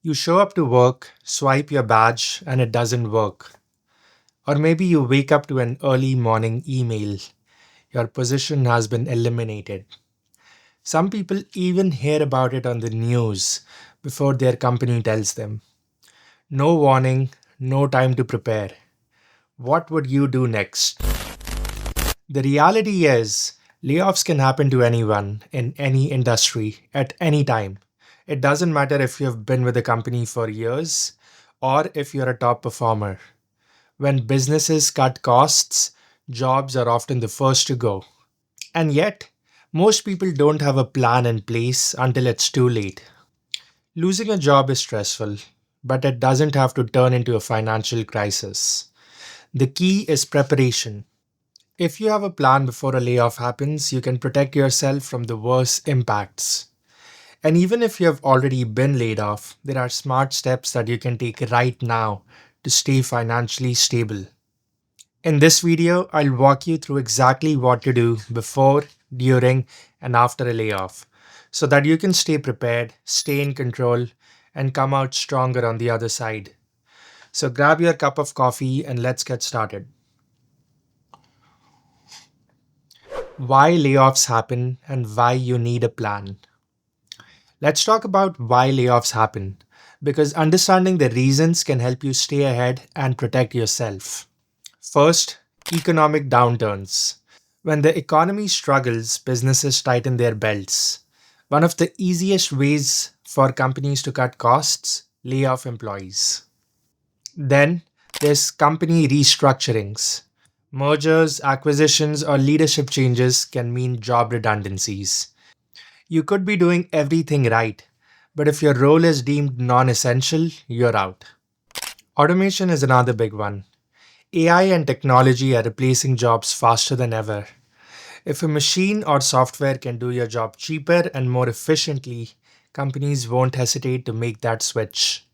You show up to work, swipe your badge, and it doesn't work. Or maybe you wake up to an early morning email. Your position has been eliminated. Some people even hear about it on the news before their company tells them. No warning, no time to prepare. What would you do next? The reality is, layoffs can happen to anyone in any industry at any time. It doesn't matter if you've been with a company for years or if you're a top performer. When businesses cut costs, jobs are often the first to go. And yet, most people don't have a plan in place until it's too late. Losing a job is stressful, but it doesn't have to turn into a financial crisis. The key is preparation. If you have a plan before a layoff happens, you can protect yourself from the worst impacts. And even if you have already been laid off, there are smart steps that you can take right now to stay financially stable. In this video, I'll walk you through exactly what to do before, during, and after a layoff so that you can stay prepared, stay in control, and come out stronger on the other side. So grab your cup of coffee and let's get started. Why layoffs happen and why you need a plan. Let's talk about why layoffs happen, because understanding the reasons can help you stay ahead and protect yourself. First, economic downturns. When the economy struggles, businesses tighten their belts. One of the easiest ways for companies to cut costs, lay off employees. Then there's company restructurings. Mergers, acquisitions, or leadership changes can mean job redundancies. You could be doing everything right, but if your role is deemed non essential, you're out. Automation is another big one. AI and technology are replacing jobs faster than ever. If a machine or software can do your job cheaper and more efficiently, companies won't hesitate to make that switch.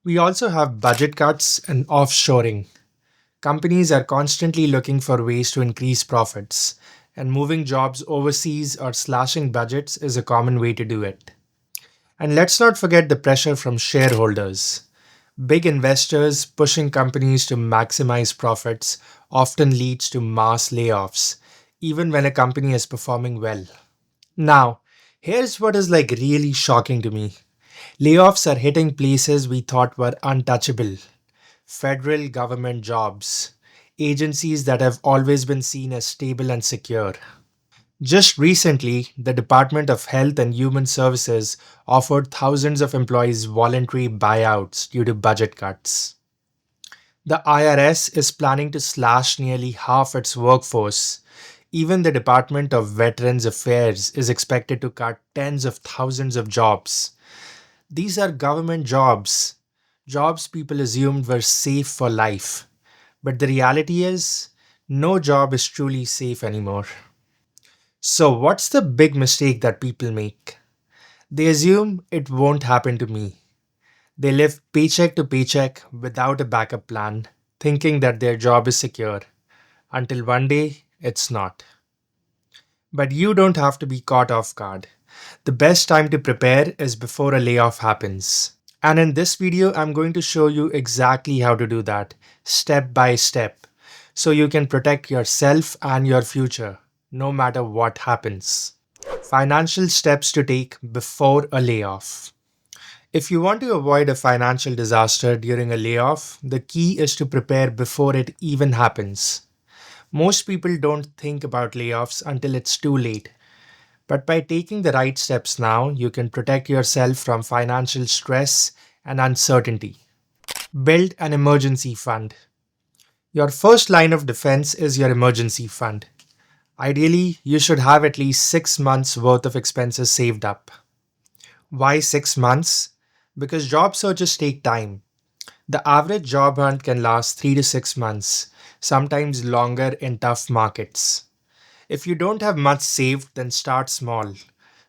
We also have budget cuts and offshoring. Companies are constantly looking for ways to increase profits, and moving jobs overseas or slashing budgets is a common way to do it. And let's not forget the pressure from shareholders. Big investors pushing companies to maximize profits often leads to mass layoffs, even when a company is performing well. Now, here's what is like really shocking to me. Layoffs are hitting places we thought were untouchable. Federal government jobs, agencies that have always been seen as stable and secure. Just recently, the Department of Health and Human Services offered thousands of employees voluntary buyouts due to budget cuts. The IRS is planning to slash nearly half its workforce. Even the Department of Veterans Affairs is expected to cut tens of thousands of jobs. These are government jobs, jobs people assumed were safe for life. But the reality is, no job is truly safe anymore. So, what's the big mistake that people make? They assume it won't happen to me. They live paycheck to paycheck without a backup plan, thinking that their job is secure, until one day it's not. But you don't have to be caught off guard. The best time to prepare is before a layoff happens. And in this video, I'm going to show you exactly how to do that, step by step, so you can protect yourself and your future, no matter what happens. Financial steps to take before a layoff. If you want to avoid a financial disaster during a layoff, the key is to prepare before it even happens. Most people don't think about layoffs until it's too late. But by taking the right steps now, you can protect yourself from financial stress and uncertainty. Build an emergency fund. Your first line of defense is your emergency fund. Ideally, you should have at least 6 months worth of expenses saved up. Why 6 months? Because job searches take time. The average job hunt can last 3 to 6 months, sometimes longer in tough markets. If you don't have much saved, then start small.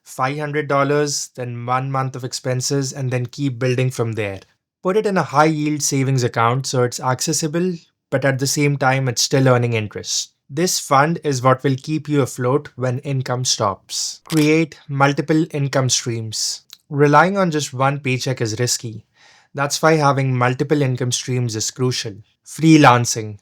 $500, then 1 month of expenses, and then keep building from there. Put it in a high yield savings account so it's accessible, but at the same time, it's still earning interest. This fund is what will keep you afloat when income stops. Create multiple income streams. Relying on just one paycheck is risky. That's why having multiple income streams is crucial. Freelancing.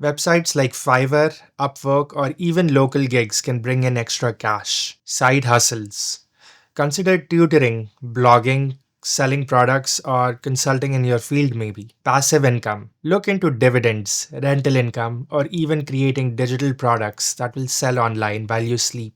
Websites like Fiverr, Upwork, or even local gigs can bring in extra cash. Side hustles. Consider tutoring, blogging, selling products, or consulting in your field, maybe. Passive income. Look into dividends, rental income, or even creating digital products that will sell online while you sleep.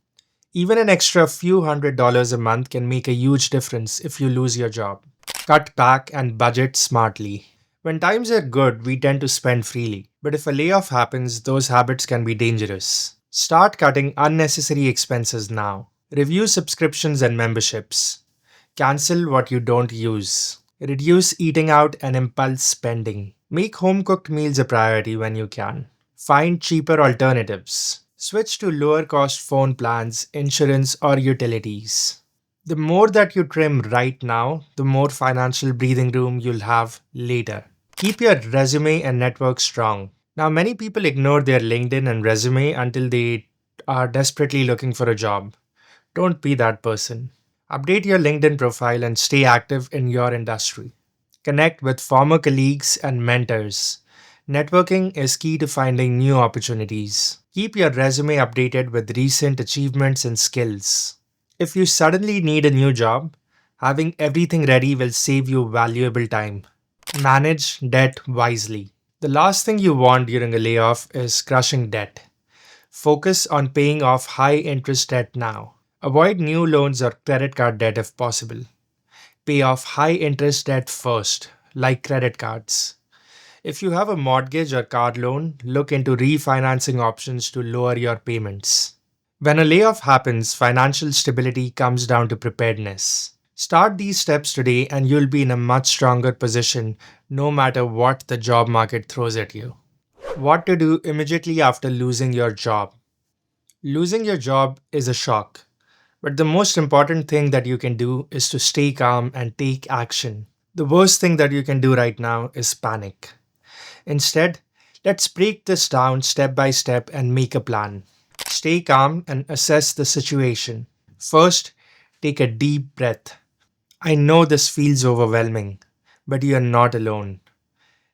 Even an extra few $100s a month can make a huge difference if you lose your job. Cut back and budget smartly. When times are good, we tend to spend freely. But if a layoff happens, those habits can be dangerous. Start cutting unnecessary expenses now. Review subscriptions and memberships. Cancel what you don't use. Reduce eating out and impulse spending. Make home cooked meals a priority when you can. Find cheaper alternatives. Switch to lower cost phone plans, insurance, or utilities. The more that you trim right now, the more financial breathing room you'll have later. Keep your resume and network strong. Now, many people ignore their LinkedIn and resume until they are desperately looking for a job. Don't be that person. Update your LinkedIn profile and stay active in your industry. Connect with former colleagues and mentors. Networking is key to finding new opportunities. Keep your resume updated with recent achievements and skills. If you suddenly need a new job, having everything ready will save you valuable time. Manage debt wisely. The last thing you want during a layoff is crushing debt. Focus on paying off high interest debt now. Avoid new loans or credit card debt if possible. Pay off high interest debt first, like credit cards. If you have a mortgage or car loan, look into refinancing options to lower your payments. When a layoff happens, financial stability comes down to preparedness. Start these steps today and you'll be in a much stronger position no matter what the job market throws at you. What to do immediately after losing your job? Losing your job is a shock, but the most important thing that you can do is to stay calm and take action. The worst thing that you can do right now is panic. Instead, let's break this down step by step and make a plan. Stay calm and assess the situation. First, take a deep breath. I know this feels overwhelming, but you are not alone.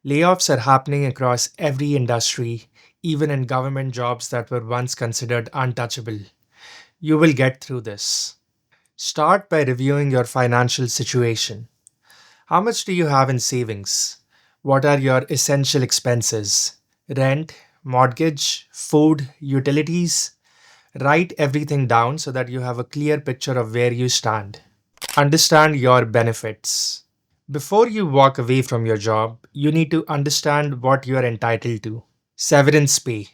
Layoffs are happening across every industry, even in government jobs that were once considered untouchable. You will get through this. Start by reviewing your financial situation. How much do you have in savings? What are your essential expenses? Rent, mortgage, food, utilities? Write everything down so that you have a clear picture of where you stand. Understand your benefits. Before you walk away from your job, you need to understand what you are entitled to. Severance pay.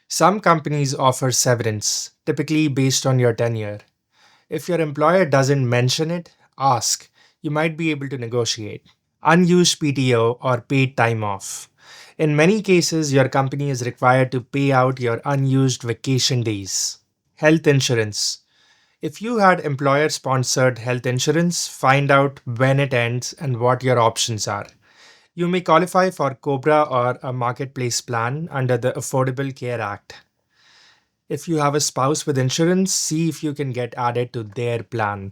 Some companies offer severance, typically based on your tenure. If your employer doesn't mention it, ask. You might be able to negotiate. Unused PTO or paid time off. In many cases, your company is required to pay out your unused vacation days. Health insurance. If you had employer sponsored health insurance, find out when it ends and what your options are. You may qualify for COBRA or a marketplace plan under the Affordable Care Act. If you have a spouse with insurance, see if you can get added to their plan.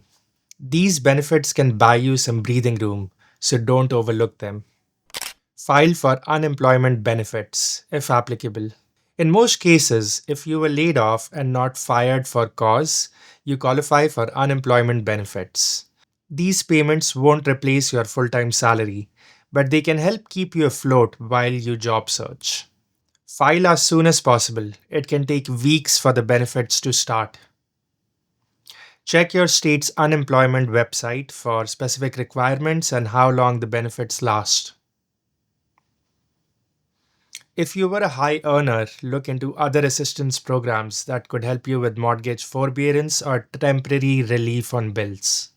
These benefits can buy you some breathing room, so don't overlook them. File for unemployment benefits, if applicable. In most cases, if you were laid off and not fired for cause, you qualify for unemployment benefits. These payments won't replace your full time salary, but they can help keep you afloat while you job search. File as soon as possible. It can take weeks for the benefits to start. Check your state's unemployment website for specific requirements and how long the benefits last. If you were a high earner, look into other assistance programs that could help you with mortgage forbearance or temporary relief on bills.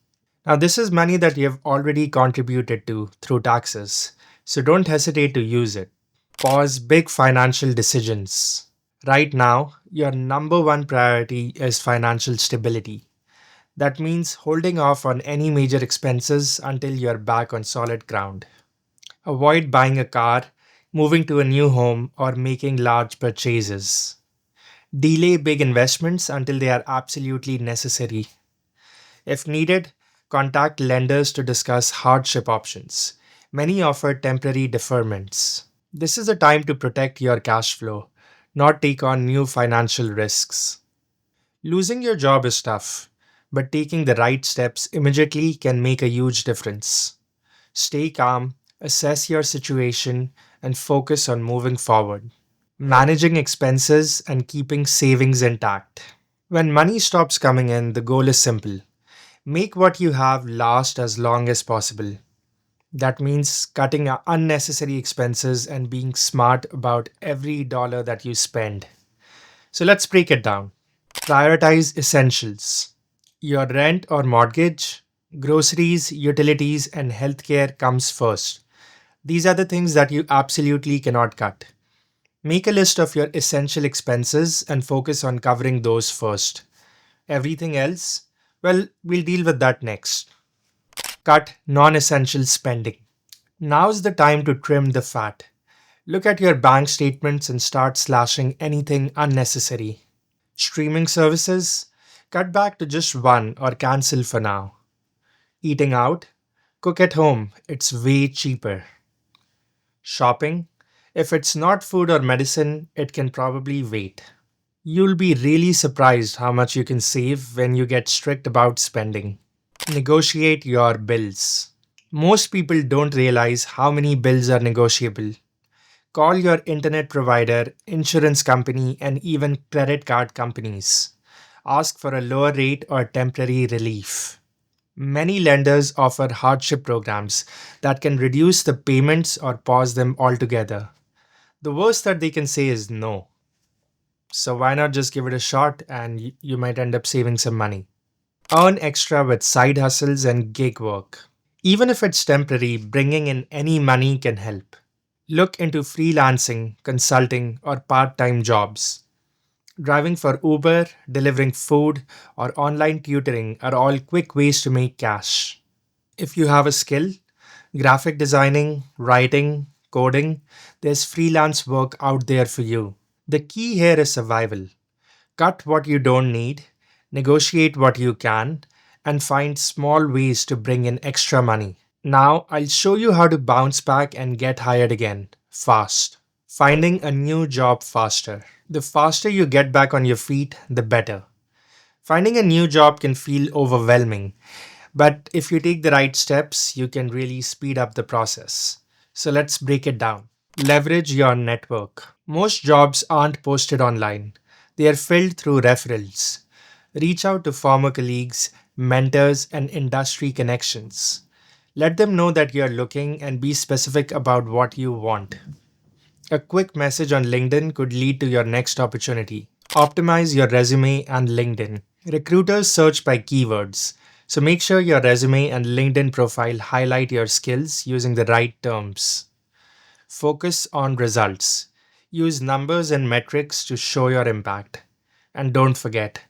Now, this is money that you have already contributed to through taxes, so don't hesitate to use it. Pause big financial decisions. Right now, your number one priority is financial stability. That means holding off on any major expenses until you're back on solid ground. Avoid buying a car, moving to a new home, or making large purchases. Delay big investments until they are absolutely necessary. If needed, Contact lenders to discuss hardship options. Many offer temporary deferments. This is a time to protect your cash flow, not take on new financial risks. Losing your job is tough, but taking the right steps immediately can make a huge difference. Stay calm, assess your situation, and focus on moving forward. Managing expenses and keeping savings intact. When money stops coming in, the goal is simple: make what you have last as long as possible. That means cutting unnecessary expenses and being smart about every dollar that you spend. So let's break it down. Prioritize essentials. Your rent or mortgage, groceries, utilities, and healthcare comes first. These are the things that you absolutely cannot cut. Make a list of your essential expenses and focus on covering those first. Everything else, well, we'll deal with that next. Cut non essential spending. Now's the time to trim the fat. Look at your bank statements and start slashing anything unnecessary. Streaming services, cut back to just one or cancel for now. Eating out, cook at home, it's way cheaper. Shopping, if it's not food or medicine, it can probably wait. You'll be really surprised how much you can save when you get strict about spending. Negotiate your bills. Most people don't realize how many bills are negotiable. Call your internet provider, insurance company, and even credit card companies. Ask for a lower rate or temporary relief. Many lenders offer hardship programs that can reduce the payments or pause them altogether. The worst that they can say is no. So why not just give it a shot and you might end up saving some money. Earn extra with side hustles and gig work. Even if it's temporary, bringing in any money can help. Look into freelancing, consulting, or part time jobs. Driving for Uber, delivering food, or online tutoring are all quick ways to make cash. If you have a skill, graphic designing, writing, coding, there's freelance work out there for you. The key here is survival. Cut what you don't need, negotiate what you can, and find small ways to bring in extra money. Now, I'll show you how to bounce back and get hired again, fast. Finding a new job faster. The faster you get back on your feet, the better. Finding a new job can feel overwhelming, but if you take the right steps, you can really speed up the process. So let's break it down. Leverage your network. Most jobs aren't posted online, they are filled through referrals. Reach out to former colleagues, mentors, and industry connections. Let them know that you're looking and be specific about what you want. A quick message on LinkedIn could lead to your next opportunity. Optimize your resume and LinkedIn. Recruiters search by keywords, so make sure your resume and LinkedIn profile highlight your skills using the right terms. Focus on results. Use numbers and metrics to show your impact. And don't forget,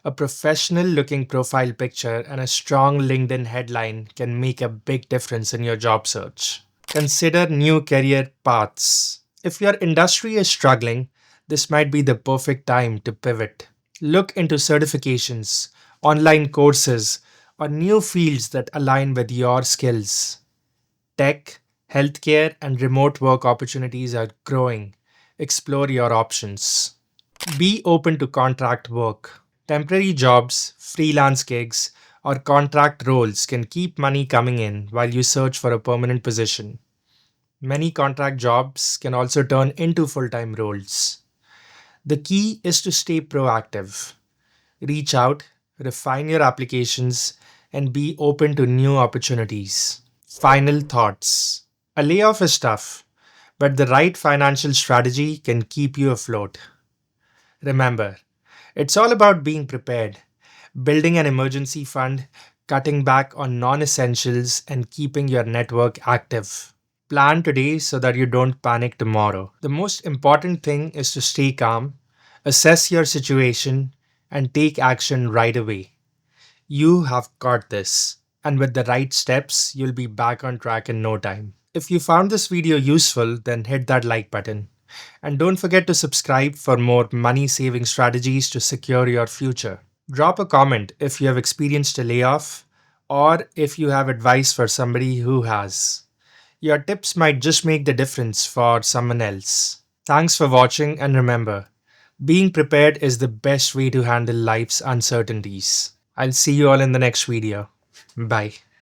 a professional looking profile picture and a strong LinkedIn headline can make a big difference in your job search. Consider new career paths. If your industry is struggling, this might be the perfect time to pivot. Look into certifications, online courses, or new fields that align with your skills. Tech, healthcare, and remote work opportunities are growing. Explore your options. Be open to contract work. Temporary jobs, freelance gigs, or contract roles can keep money coming in while you search for a permanent position. Many contract jobs can also turn into full time roles. The key is to stay proactive. Reach out, refine your applications, and be open to new opportunities. Final thoughts. A layoff is tough, but the right financial strategy can keep you afloat. Remember, it's all about being prepared, building an emergency fund, cutting back on non essentials, and keeping your network active. Plan today so that you don't panic tomorrow. The most important thing is to stay calm, assess your situation, and take action right away. You have got this, and with the right steps, you'll be back on track in no time. If you found this video useful, then hit that like button. And don't forget to subscribe for more money saving strategies to secure your future. Drop a comment if you have experienced a layoff or if you have advice for somebody who has. Your tips might just make the difference for someone else. Thanks for watching, and remember, being prepared is the best way to handle life's uncertainties. I'll see you all in the next video. Bye.